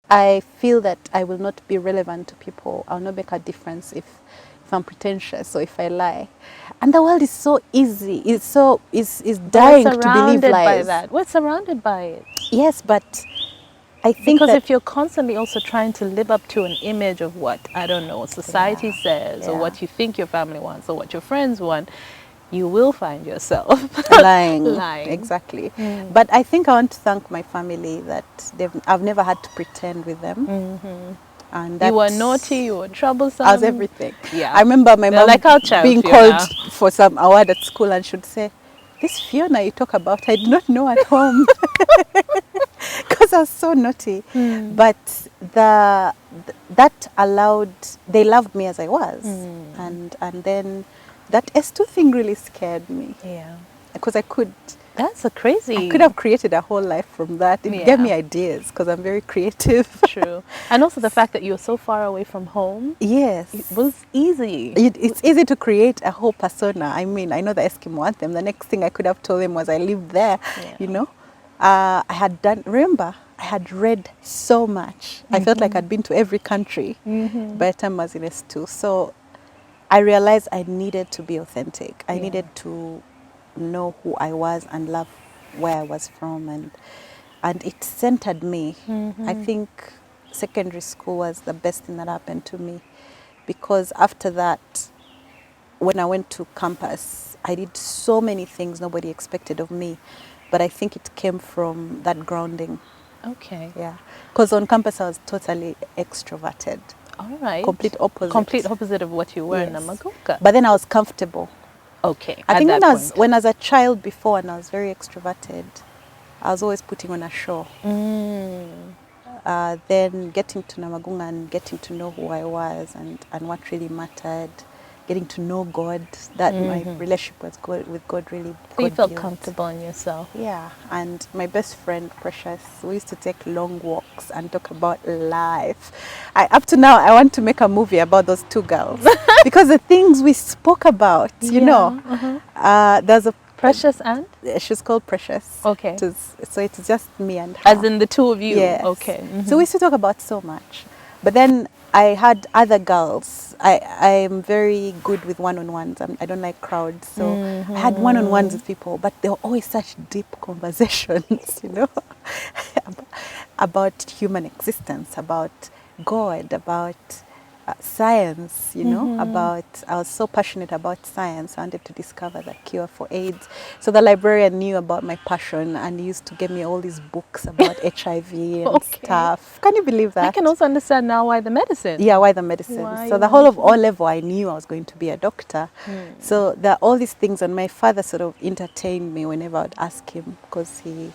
I feel that I will not be relevant to people. I'll not make a difference if I'm pretentious or if I lie. And the world is so easy. It's dying to believe surrounded by lies. that. We're surrounded by it. Yes, but I think Because that if you're constantly also trying to live up to an image of what, I don't know, society says, or what you think your family wants, or what your friends want, you will find yourself lying. lying. Exactly. But I think I want to thank my family that I've never had to pretend with them. And You were naughty, you were troublesome. I was everything. Yeah. I remember my mom like our child, being Pheona. called for some award at school and should say, "This Pheona you talk about, I did not know at home." Because I was so naughty. But that allowed, they loved me as I was. And then that S2 thing really scared me. Yeah. Because I could have created a whole life from that. It gave me ideas because I'm very creative. True. And also the fact that you're so far away from home. Yes. It was easy. It's easy to create a whole persona. I mean, I know the Eskimo anthem. The next thing I could have told them was I lived there, you know. I had read so much. I felt like I'd been to every country by the time I was in S2. So I realized I needed to be authentic. I needed to know who I was and love where I was from, and it centered me. I think secondary school was the best thing that happened to me, because after that, when I went to campus, I did so many things nobody expected of me, but I think it came from that grounding. Okay. Yeah, because on campus I was totally extroverted. All right. Complete opposite of what you were in Namaguka. But then I was comfortable. Okay. I think when I was a child before and I was very extroverted, I was always putting on a show. Then getting to Namagunga and getting to know who I was and what really mattered, getting to know God, that my relationship with God really so you felt comfortable in yourself. Yeah, and my best friend, Precious, we used to take long walks and talk about life. Up to now, I want to make a movie about those two girls because the things we spoke about, you know, there's a Precious and? She's called Precious. Okay. So it's just me and her. As in the two of you? Yes. Okay. So we used to talk about so much. But then I had other girls. I'm very good with one-on-ones. I don't like crowds. So I had one-on-ones with people, but they were always such deep conversations, you know, about human existence, about God, about science, you know, I was so passionate about science. I wanted to discover the cure for AIDS. So the librarian knew about my passion and he used to give me all these books about HIV and stuff. Can you believe that? I can also understand now why the medicine. Yeah, why the medicine. So the whole of O-level, I knew I was going to be a doctor. So there are all these things, and my father sort of entertained me whenever I would ask him, because he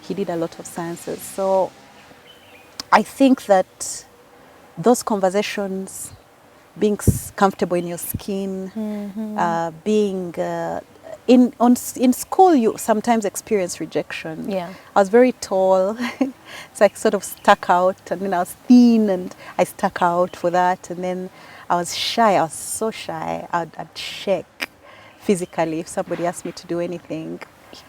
did a lot of sciences. So I think that those conversations, being comfortable in your skin, being in school, you sometimes experience rejection. Yeah. I was very tall, so I sort of stuck out, and then I was thin, and I stuck out for that. And then I was shy. I was so shy. I'd shake physically if somebody asked me to do anything.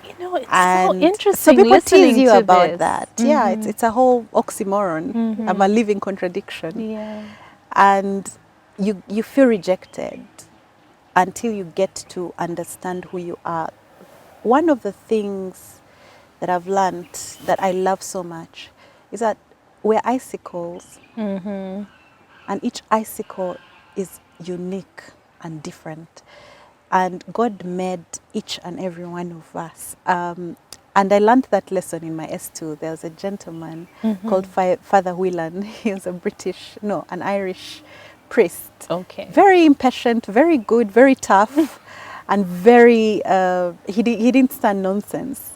You know, it's so interesting. So people tease you about this. that. Yeah, it's a whole oxymoron. I'm a living contradiction. Yeah. And you feel rejected until you get to understand who you are. One of the things that I've learned that I love so much is that we're icicles, and each icicle is unique and different. And God made each and every one of us. And I learned that lesson in my S2. There was a gentleman called Father Whelan. He was an Irish priest. Okay. Very impatient, very good, very tough, and very, he didn't stand nonsense.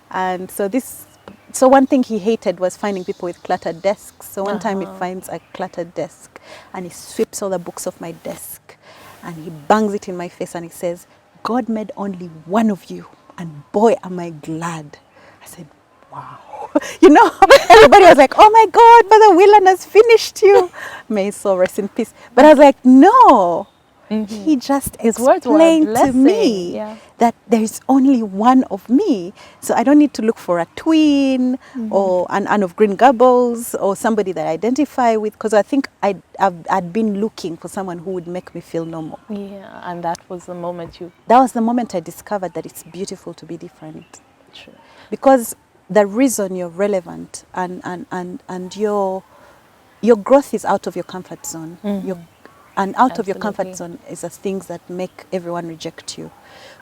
And so one thing he hated was finding people with cluttered desks. So one time he finds a cluttered desk and he sweeps all the books off my desk. And he bangs it in my face and he says, "God made only one of you, and boy, am I glad." I said, wow. You know, everybody was like, "Oh my God, Father Whelan has finished you." May his soul rest in peace. But I was like, no, He just His words were a explained to blessing. me Yeah. that there is only one of me. So I don't need to look for a twin or an Anne of Green Gables or somebody that I identify with, because I think I'd been looking for someone who would make me feel normal. Yeah, and that was the moment you... That was the moment I discovered that it's beautiful to be different. True. Because the reason you're relevant and your growth is out of your comfort zone. And out of your comfort zone is the things that make everyone reject you.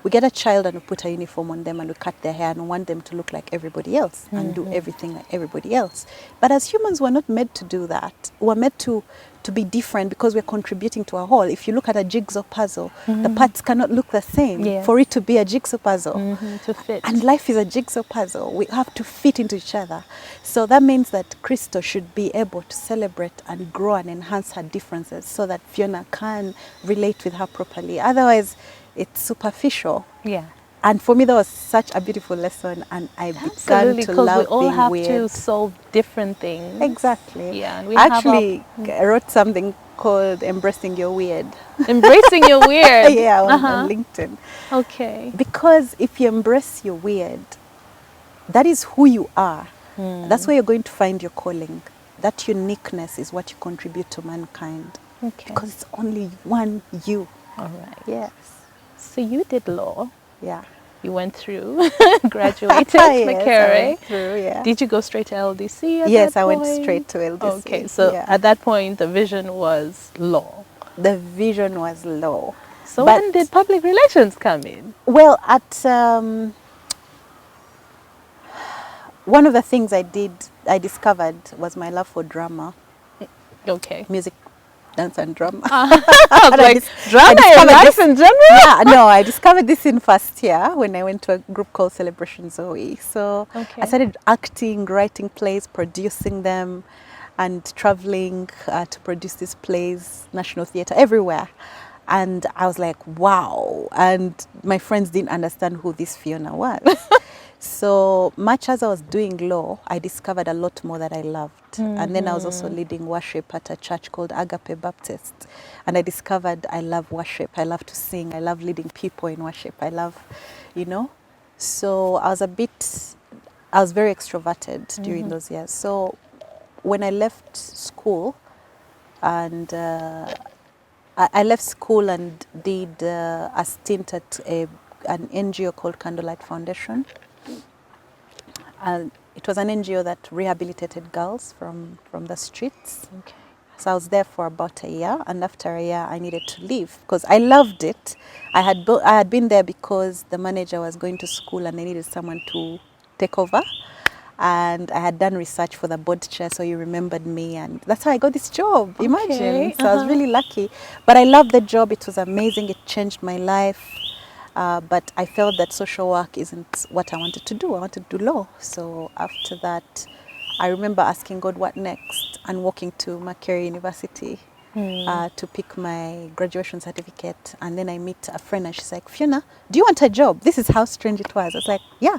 We get a child and we put a uniform on them and we cut their hair and we want them to look like everybody else and do everything like everybody else. But as humans, we're not made to do that. We're made to be different because we're contributing to a whole. If you look at a jigsaw puzzle, the parts cannot look the same for it to be a jigsaw puzzle. To fit. And life is a jigsaw puzzle. We have to fit into each other. So that means that Crystal should be able to celebrate and grow and enhance her differences so that Pheona can relate with her properly. Otherwise, it's superficial. Yeah. And for me, that was such a beautiful lesson, and I began Absolutely, to because love we all being have weird. to solve different things. Exactly. Yeah, and we I have actually wrote something called Embracing Your Weird. Embracing your weird. Yeah, on LinkedIn. Okay. Because if you embrace your weird, that is who you are. That's where you're going to find your calling. That uniqueness is what you contribute to mankind. Okay. Because it's only one you. All right. Yes. So you did law. Yeah. You went through, graduated, Yes, I McCarey. went through, yeah. Did you go straight to LDC at Yes, that I point? went straight to LDC. Okay, so yeah. at that point, the vision was law. The vision was law. So But- when did public relations come in? Well, at one of the things I discovered was my love for drama, Okay. music, dance, and drama. I was And like, I drama and discovered life this- in general? Yeah, no, I discovered this in first year when I went to a group called Celebration Zoe. So Okay. I started acting, writing plays, producing them, and traveling to produce these plays, National Theatre, everywhere. And I was like, wow. And my friends didn't understand who this Pheona was. So much as I was doing law, I discovered a lot more that I loved. And then I was also leading worship at a church called Agape Baptist. And I discovered I love worship. I love to sing. I love leading people in worship. I love, So I was very extroverted during those years. So when I left school, and I left school and did a stint at an NGO called Candlelight Foundation. It was an NGO that rehabilitated girls from the streets. Okay. So I was there for about a year, and after a year I needed to leave because I loved it. I had been there because the manager was going to school and they needed someone to take over. And I had done research for the board chair, so you remembered me, and that's how I got this job. Imagine. So I was really lucky. But I loved the job. It was amazing. It changed my life. But I felt that social work isn't what I wanted to do. I wanted to do law. So after that, I remember asking God, what next? And walking to Macquarie University to pick my graduation certificate. And then I meet a friend and she's like, Pheona, do you want a job? This is how strange it was. I was like, yeah.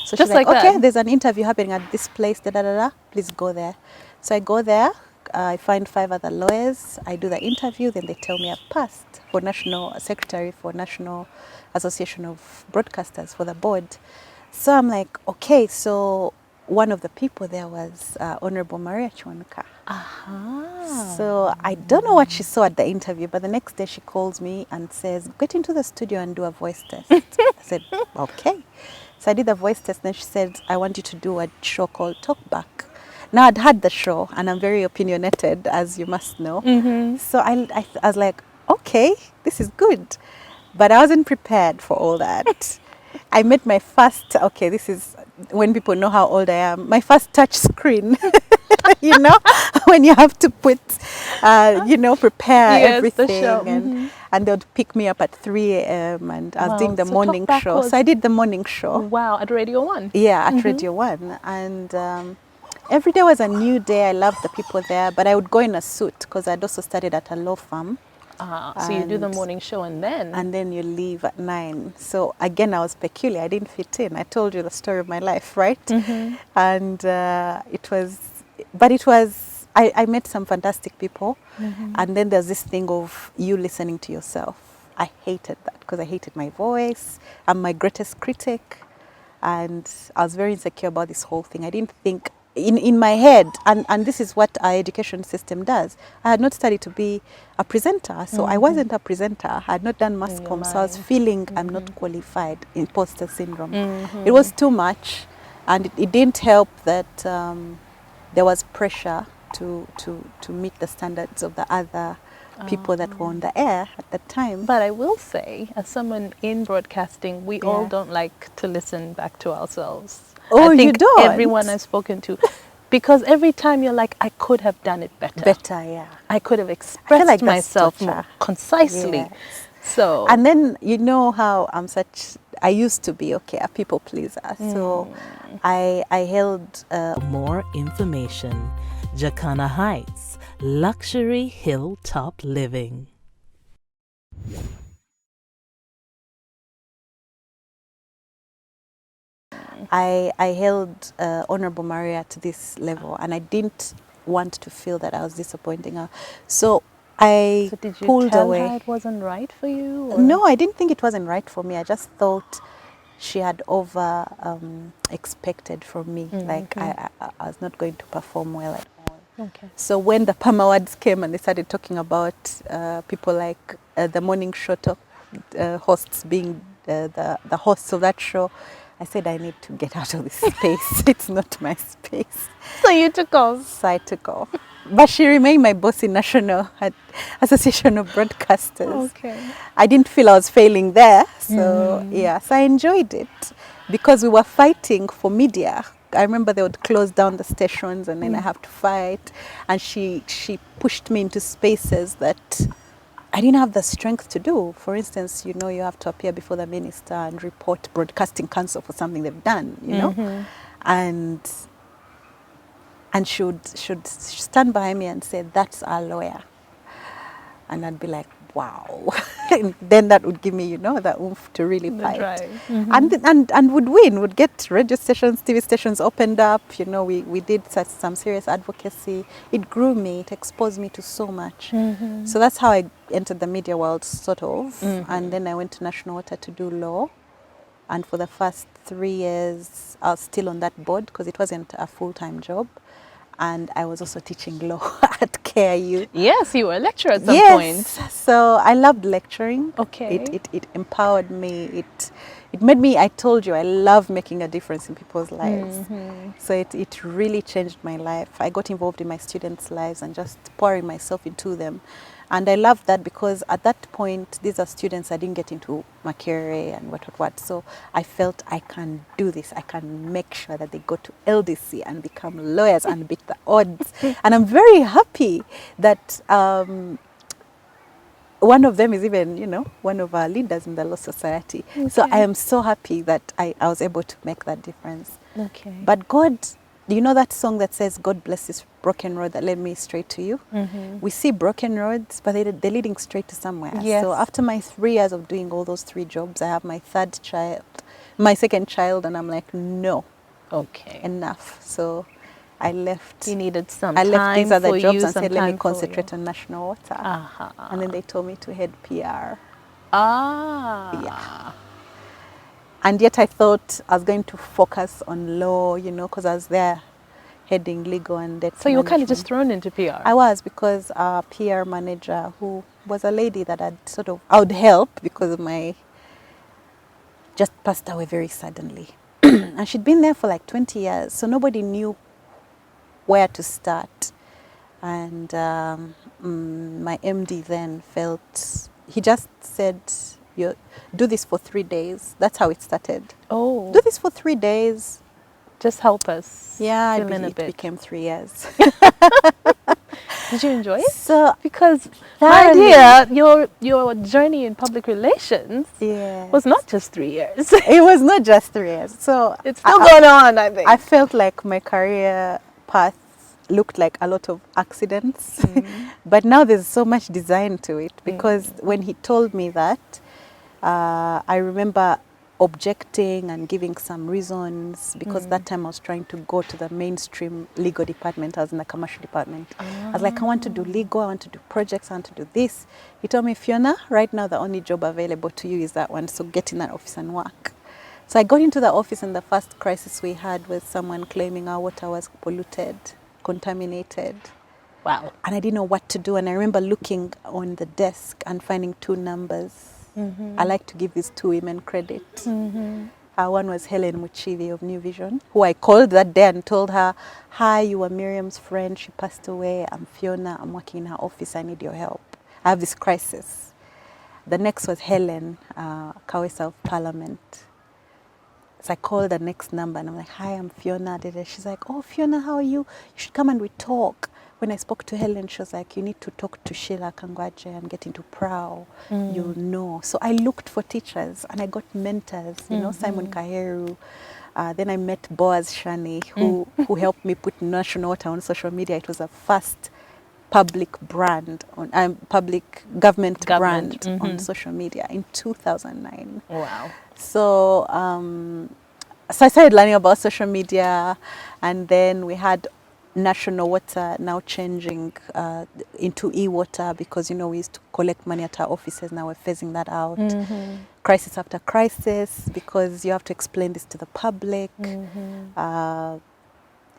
So Just she's like, like okay, that. there's an interview happening at this place, please go there. So I go there. I find 5 other lawyers. I do the interview. Then they tell me I've passed for National Secretary for National Association of Broadcasters for the board. So I'm like, okay, so one of the people there was Honorable Maria Chwanuka. So I don't know what she saw at the interview, but the next day she calls me and says, get into the studio and do a voice test. I said, okay. So I did the voice test, and she said, I want you to do a show called Talk Back. Now I'd had the show, and I'm very opinionated, as you must know. So I was like, okay, this is good. But I wasn't prepared for all that. I made my first, okay, this is when people know how old I am, my first touch screen. When you have to put, prepare Yes, the everything. show. And they would pick me up at 3 a.m. and I was Wow, doing the so morning Talk Back show. was- So I did the morning show. Wow, at Radio 1? Yeah, at Radio 1. And every day was a new day. I loved the people there. But I would go in a suit because I'd also studied at a law firm. So you do the And- morning show and then? And then you leave at 9. So again, I was peculiar. I didn't fit in. I told you the story of my life, right? And I met some fantastic people. And then there's this thing of you listening to yourself. I hated that because I hated my voice. I'm my greatest critic. And I was very insecure about this whole thing. I didn't think in my head, and this is what our education system does. I had not studied to be a presenter, so I wasn't a presenter. I had not done mass comm, so I was feeling I'm not qualified, imposter syndrome. It was too much, and it didn't help that there was pressure to meet the standards of the other people that were on the air at that time. But I will say, as someone in broadcasting, we all don't like to listen back to ourselves. Oh, I think you don't? everyone I've spoken to, because every time you're like, I could have done it better. Better, yeah. I could have expressed like that's myself torture. more concisely. Yes. So, And then you know how I used to be, a people pleaser. So I held... For more information, Jacana Heights, luxury hilltop living. I held Honorable Maria to this level, and I didn't want to feel that I was disappointing her. So I did you pulled tell away. her it wasn't right for you? Or? No, I didn't think it wasn't right for me. I just thought she had over expected from me. Like I was not going to perform well at all. Okay. So when the PAM Awards came and they started talking about people like the morning show hosts being the hosts of that show, I said I need to get out of this space. It's not my space. So you took off. So I took off. But she remained my boss in National Association of Broadcasters. Okay. I didn't feel I was failing there. So so I enjoyed it because we were fighting for media. I remember they would close down the stations and then I have to fight. And she pushed me into spaces that I didn't have the strength to do. For instance, you have to appear before the minister and report Broadcasting Council for something they've done, and should stand behind me and say, that's our lawyer. And I'd be like, wow. And then that would give me, the oomph to really fight. And would win, would get radio stations, TV stations opened up. We did some serious advocacy. It grew me, it exposed me to so much. So that's how I entered the media world, sort of. And then I went to National Water to do law. And for the first 3 years, I was still on that board because it wasn't a full-time job. And I was also teaching law at KIU. Yes, you were a lecturer at some point. So I loved lecturing. Okay. It empowered me. It made me, I told you, I love making a difference in people's lives. So it really changed my life. I got involved in my students' lives and just pouring myself into them. And I love that because at that point, these are students I didn't get into Makerere and what. So I felt I can do this. I can make sure that they go to LDC and become lawyers and beat the odds. And I'm very happy that one of them is even, one of our leaders in the Law Society. Okay. So I am so happy that I was able to make that difference. Okay. But God, you know that song that says, God bless this broken road that led me straight to you? We see broken roads, but they're leading straight to somewhere. Yes. So after my 3 years of doing all those 3 jobs, I have my second child, and I'm like, no. Okay. Enough. So I left. You needed some I time left these other for jobs you, and said, let me time concentrate on National Water. And then they told me to head PR. Yeah. And yet I thought I was going to focus on law, because I was there heading legal and debt So you were kind of management. just thrown into PR? I was, because our PR manager, who was a lady that I would help because of just passed away very suddenly. And she'd been there for like 20 years, so nobody knew where to start. And my MD then he just said, you do this for 3 days. That's how it started. Oh. Do this for 3 days. Just help us. Yeah, fill in a it bit. became 3 years. Did you enjoy it? So, because my dear, your journey in public relations was not just 3 years. It was not just 3 years. So it's still going on, I think. I felt like my career path looked like a lot of accidents. But now there's so much design to it, because when he told me that, I remember objecting and giving some reasons, because that time I was trying to go to the mainstream legal department. I was in the commercial department. I was like, I want to do legal, I want to do projects, I want to do this. He told me, Fiona, right now the only job available to you is that one, so get in that office and work. So I got into the office, and the first crisis we had was someone claiming our water was polluted, contaminated. Wow. And I didn't know what to do. And I remember looking on the desk and finding two numbers. I like to give these two women credit. One was Helen Muchivi of New Vision, who I called that day and told her, hi, you were Miriam's friend. She passed away. I'm Fiona. I'm working in her office. I need your help. I have this crisis. The next was Helen Kawesa of Parliament. So I called the next number and I'm like, hi, I'm Fiona. She's like, oh, Fiona, how are you? You should come and we talk. When I spoke to Helen, she was like, you need to talk to Sheila Kangwaje and get into PROW. You'll know. So I looked for teachers and I got mentors, you know, Simon Kaheru. Then I met Boaz Shani, who helped me put National Water on social media. It was a first public brand, on public government brand on social media in 2009. Wow. So, so I started learning about social media, and then we had National Water now changing into e-water, because, you know, we used to collect money at our offices. Now we're phasing that out. Crisis after crisis, because you have to explain this to the public.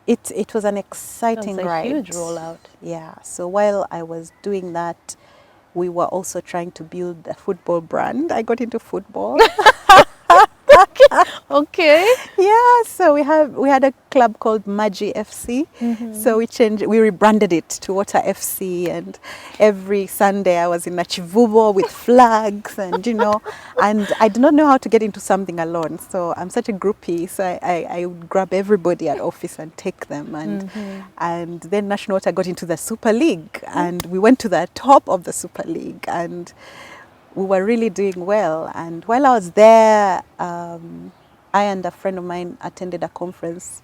It was an exciting ride. It was a huge rollout. Yeah. So while I was doing that, we were also trying to build a football brand. I got into football. Okay. Yeah, so we had a club called Magi FC. So we rebranded it to Water FC, and every Sunday I was in a chivubo with flags, and you know, and I did not know how to get into something alone. So I'm such a groupie, so I would grab everybody at office and take them, and then National Water got into the Super League, and we went to the top of the Super League, and we were really doing well. And while I was there, I and a friend of mine attended a conference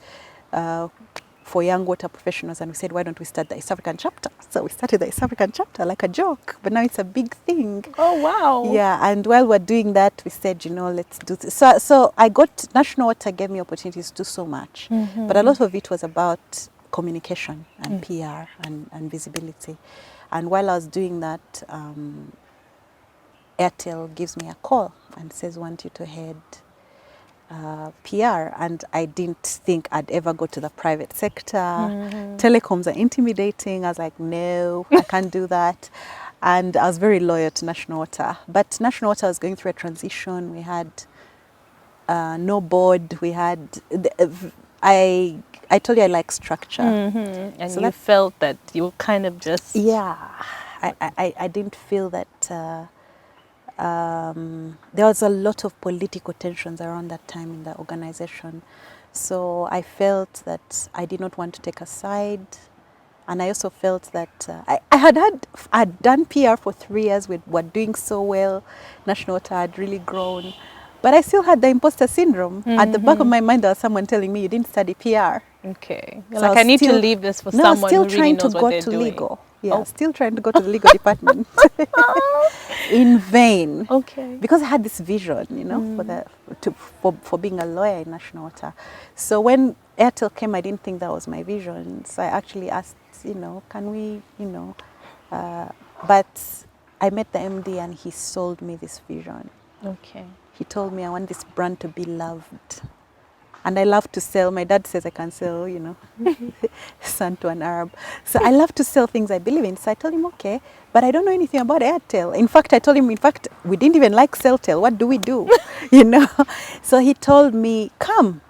for young water professionals, and we said, why don't we start the East African chapter? So we started the East African chapter like a joke, but now it's a big thing. Oh, wow. Yeah, and while we're doing that, we said, you know, let's do this. So I got, National Water gave me opportunities to do so much, but a lot of it was about communication and PR and visibility. And while I was doing that, Airtel gives me a call and says, want you to head PR, and I didn't think I'd ever go to the private sector. Telecoms are intimidating. I was like, no, I can't do that. And I was very loyal to National Water. But National Water was going through a transition. We had no board. We had, I told you I like structure. And So you felt that you were kind of just... Yeah, I didn't feel that... there was a lot of political tensions around that time in the organization. So I felt that I did not want to take a side. And I also felt that I'd done PR for 3 years. We were doing so well. National Water had really grown. But I still had the imposter syndrome. At the back of my mind, there was someone telling me, you didn't study PR. Okay. So Like, I need to leave this for someone who really knows what they're doing. Legal. Yeah, still trying to go to the legal department. In vain. Okay. Because I had this vision, you know, for being a lawyer in National Water. So when Airtel came, I didn't think that was my vision. So I actually asked, you know, can we, you know, but I met the MD and he sold me this vision. Okay. He told me, I want this brand to be loved. And I love to sell. My dad says I can sell, you know, son to an Arab. So I love to sell things I believe in. So I told him, okay, but I don't know anything about Airtel. In fact, I told him, we didn't even like Celltel. What do we do? You know? So he told me, come.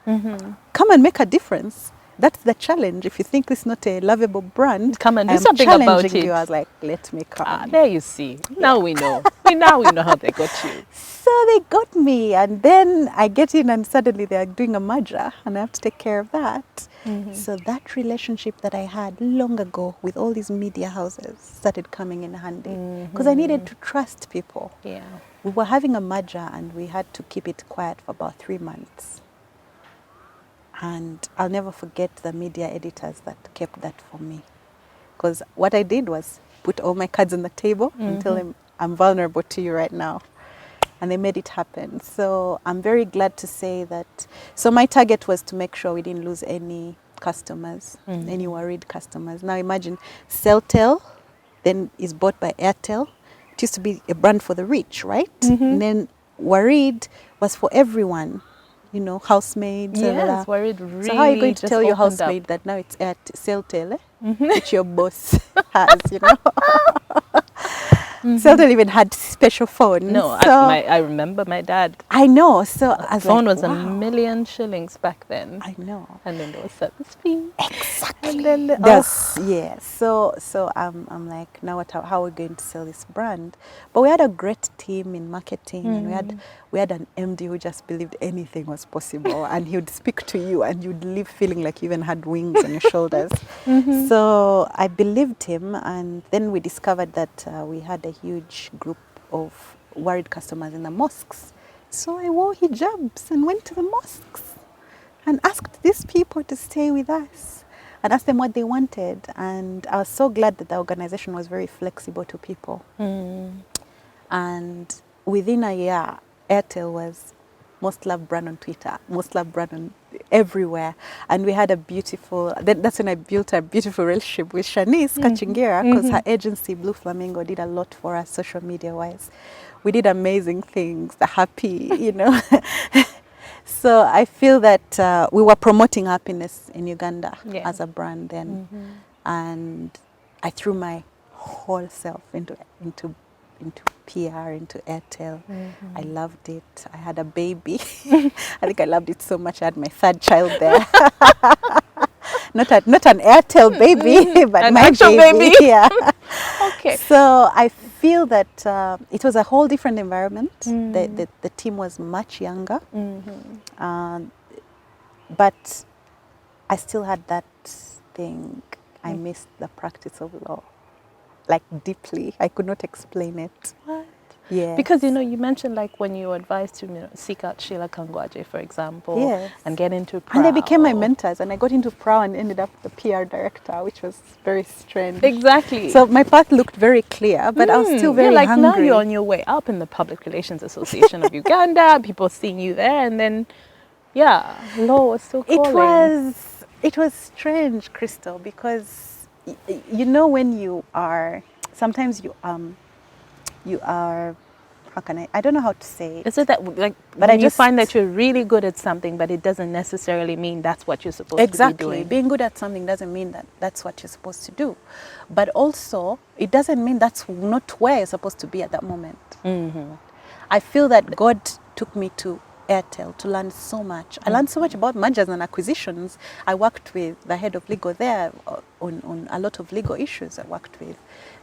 Come and make a difference. That's the challenge. If you think it's not a lovable brand, come and do something about it. I was like, let me come. There you see. Now we know. Now we know how they got you. So they got me, and then I get in and suddenly they're doing a merger and I have to take care of that. So that relationship that I had long ago with all these media houses started coming in handy, because I needed to trust people. Yeah. We were having a merger and we had to keep it quiet for about 3 months. And I'll never forget the media editors that kept that for me. Because what I did was put all my cards on the table and tell them, I'm vulnerable to you right now. and they made it happen. So I'm very glad to say that. So my target was to make sure we didn't lose any customers, any worried customers. Now imagine Celtel then is bought by Airtel. It used to be a brand for the rich, right? And then worried was for everyone, you know, housemaids. Yes, worried really. So how are you going to just tell your opened up. housemaid that now it's at Celtel, which your boss has, you know? Celtel even had special phones. No, so I remember my dad. I know. So I was Phone like, was wow. $1,000,000 shillings back then. I know. And then there was service fee. Exactly. And then Yeah. So I'm like, now how are we going to sell this brand? But we had a great team in marketing, and we had an MD who just believed anything was possible, and he would speak to you, and you'd leave feeling like you even had wings on your shoulders. So I believed him, and then we discovered that we had a huge group of worried customers in the mosques. So I wore hijabs and went to the mosques and asked these people to stay with us and asked them what they wanted. And I was so glad that the organization was very flexible to people. And within a year, Airtel was most loved brand on Twitter, most loved brand on everywhere. And we had a beautiful, that's when I built a beautiful relationship with Shanice Kachingira, because her agency, Blue Flamingo, did a lot for us social media-wise. We did amazing things, the happy, you know. So I feel that we were promoting happiness in Uganda as a brand then. And I threw my whole self into PR, into Airtel. I loved it. I had a baby. I think I loved it so much. I had my third child there. Not an Airtel baby, but an my actual baby. Yeah. Okay. So I feel that it was a whole different environment. The team was much younger. But I still had that thing. I missed the practice of law, like deeply. I could not explain it. What? Yeah. Because, you know, you mentioned like when you were advised to, you know, seek out Sheila Kangwaje, for example, Yes. and get into PRAO. And they became my mentors, and I got into PRAO and ended up the PR director, which was very strange. Exactly. So my path looked very clear, but I was still very like hungry. now you're on your way up in the Public Relations Association of Uganda, people seeing you there, and then, yeah, law was still calling. It was strange, Crystal, because you know when you are, sometimes you are, how can I don't know how to say it. Is it that, like, But when you find that you're really good at something, but it doesn't necessarily mean that's what you're supposed to be doing? Exactly. Being good at something doesn't mean that that's what you're supposed to do. But also, it doesn't mean that's not where you're supposed to be at that moment. I feel that God took me to Airtel to learn so much. I learned so much about mergers and acquisitions. I worked with the head of legal there on a lot of legal issues. I worked with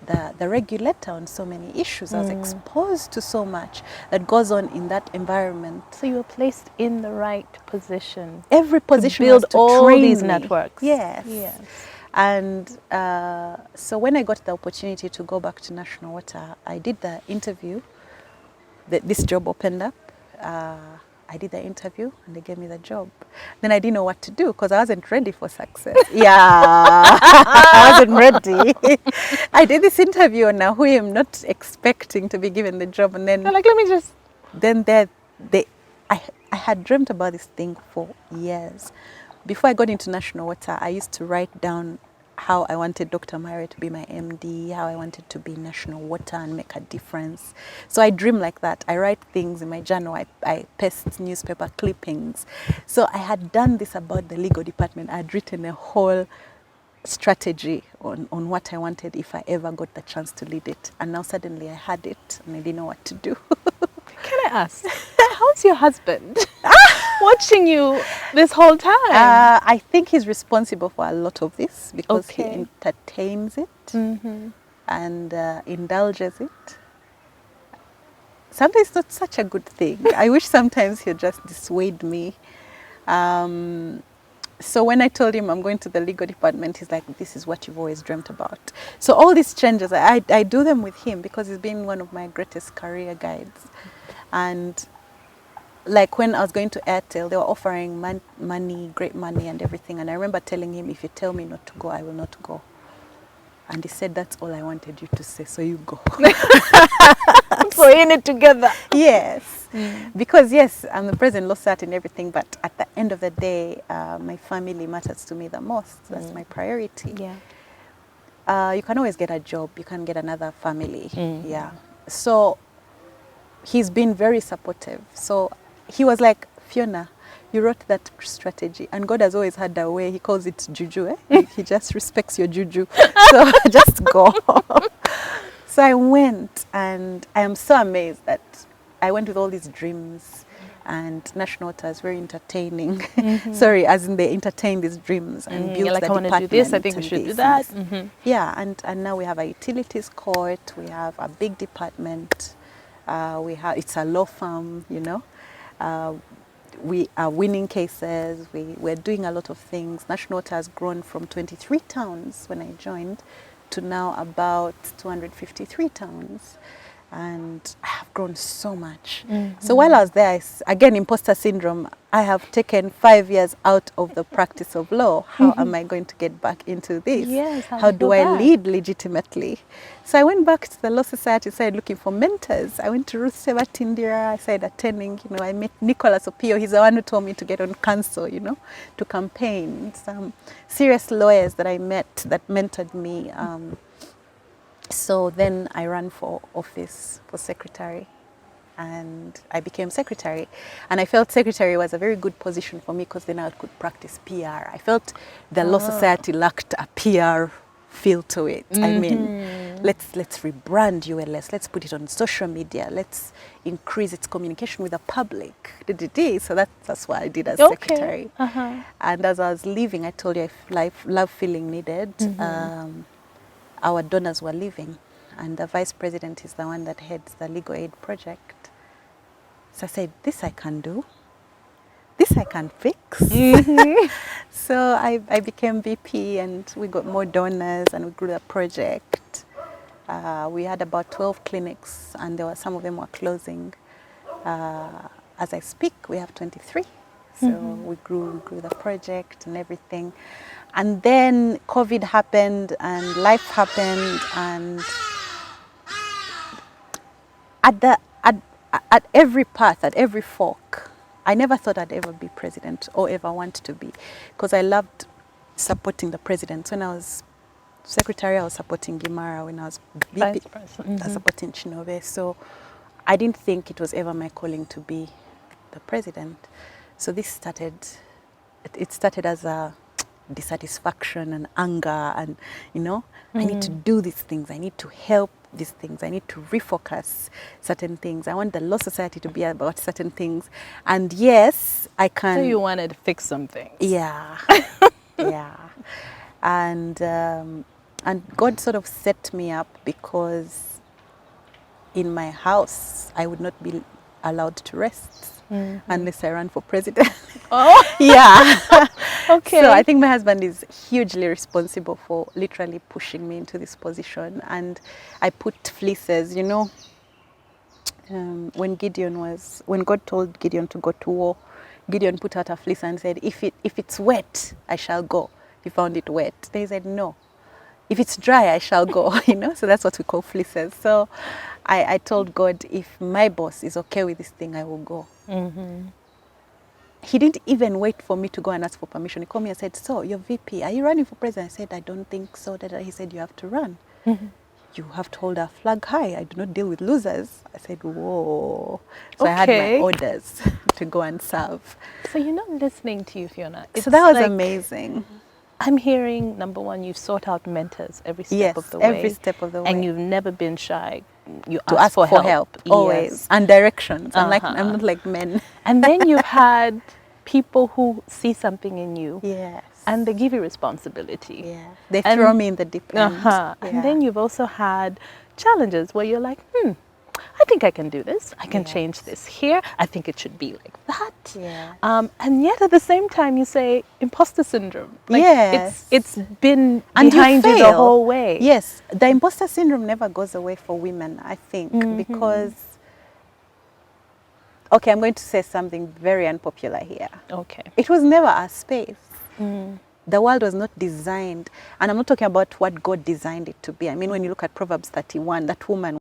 the regulator on so many issues. I was exposed to so much that goes on in that environment. So you were placed in the right position. Every position to build was to all train these me. networks. Yes. Yes. And so when I got the opportunity to go back to National Water, I did the interview. This job opened up. I did the interview and they gave me the job. Then I didn't know what to do because I wasn't ready for success. Yeah, I wasn't ready. I did this interview on Nahui, not expecting to be given the job. And then, I'm like, let me just... Then I had dreamt about this thing for years. Before I got into National Water, I used to write down how I wanted Dr. Myre to be my MD, how I wanted to be National Water and make a difference. So I dream like that. I write things in my journal. I paste newspaper clippings. So I had done this about the legal department. I had written a whole strategy on what I wanted if I ever got the chance to lead it. And now suddenly I had it and I didn't know what to do. Can I ask, how's your husband watching you this whole time? I think he's responsible for a lot of this because he Okay. entertains it and indulges it. Sometimes it's not such a good thing. I wish sometimes he'd just dissuade me. So when I told him I'm going to the legal department, he's like, this is what you've always dreamt about. So all these changes, I do them with him because he's been one of my greatest career guides. And like when I was going to Airtel, they were offering money, great money and everything. And I remember telling him, if you tell me not to go, I will not go. And he said, that's all I wanted you to say, so you go. also in it together. Yes. Because yes, I'm the president, lost that and everything, but at the end of the day, my family matters to me the most. That's my priority. Yeah. You can always get a job, you can get another family. Yeah. So he's been very supportive. So he was like, Fiona, you wrote that strategy, and God has always had a way. He calls it juju. He just respects your juju. So just go. So I went, and I am so amazed that I went with all these dreams, and National Water is very entertaining. Sorry, as in they entertain these dreams and build You're like, the I want to do this, I think we should do that. Yeah, and now we have a utilities court, we have a big department, it's a law firm, you know. We are winning cases, we're doing a lot of things. National Water has grown from 23 towns when I joined to now about 253 towns. And I have grown so much. So while I was there, again, imposter syndrome, I have taken 5 years out of the practice of law. How am I going to get back into this? Yes, how do do you I go back? lead legitimately? So I went back to the Law Society, started looking for mentors. I went to Ruth Seva Tindira, I started attending, you know, I met Nicholas Opio, he's the one who told me to get on council, you know, to campaign. Some serious lawyers that I met that mentored me. So then I ran for office for secretary, and I became secretary. And I felt secretary was a very good position for me because then I could practice PR. I felt the Law Society lacked a PR feel to it. I mean, let's rebrand ULS, let's put it on social media, let's increase its communication with the public. So that's what I did as secretary. And as I was leaving, I told you if love feeling needed. Our donors were leaving, and the vice president is the one that heads the legal aid project. So I said, this I can do, this I can fix. So I became VP, and we got more donors, and we grew the project. We had about 12 clinics, and some of them were closing. As I speak, we have 23. So we grew the project and everything. And then COVID happened and life happened, and at every path, at every fork, I never thought I'd ever be president or ever want to be, because I loved supporting the president. When I was secretary, I was supporting Gimara. When I was VP, Vice president. I was supporting Chinove. So I didn't think it was ever my calling to be the president. So this started, it started as a dissatisfaction and anger, and you know, I need to do these things, I need to help these things, I need to refocus certain things, I want the Law Society to be about certain things. And yes, I can. So you wanted to fix some things. Yeah. Yeah. And God sort of set me up, because in my house I would not be allowed to rest unless I ran for president. Oh, yeah. okay. So I think my husband is hugely responsible for literally pushing me into this position. And I put fleeces, you know, when God told Gideon to go to war, Gideon put out a fleece and said, if it's wet, I shall go. He found it wet. Then he said, no. If it's dry, I shall go, you know. So that's what we call fleeces. So I told God, if my boss is okay with this thing, I will go. He didn't even wait for me to go and ask for permission. He called me and said, so you're VP, are you running for president? I said, I don't think so. He said, you have to run. You have to hold our flag high. I do not deal with losers. I said, whoa. So I had my orders to go and serve. So you're not listening to you, Fiona. So that was like, amazing. I'm hearing, number one, you've sought out mentors every step yes, of the way. every step of the way. And you've never been shy. You to ask for help. Always. Yes. And directions. I'm not like men. And then you've had people who see something in you. Yes. And they give you responsibility. Yeah. They throw me in the deep end. Yeah. And then you've also had challenges where you're like, I think I can do this. I can change this here. I think it should be like that. Yeah. And yet at the same time you say imposter syndrome. Like yes. It's been and behind you the whole way. Yes. The imposter syndrome never goes away for women, I think, because, okay, I'm going to say something very unpopular here. Okay. It was never our space. The world was not designed, and I'm not talking about what God designed it to be. I mean, when you look at Proverbs 31, that woman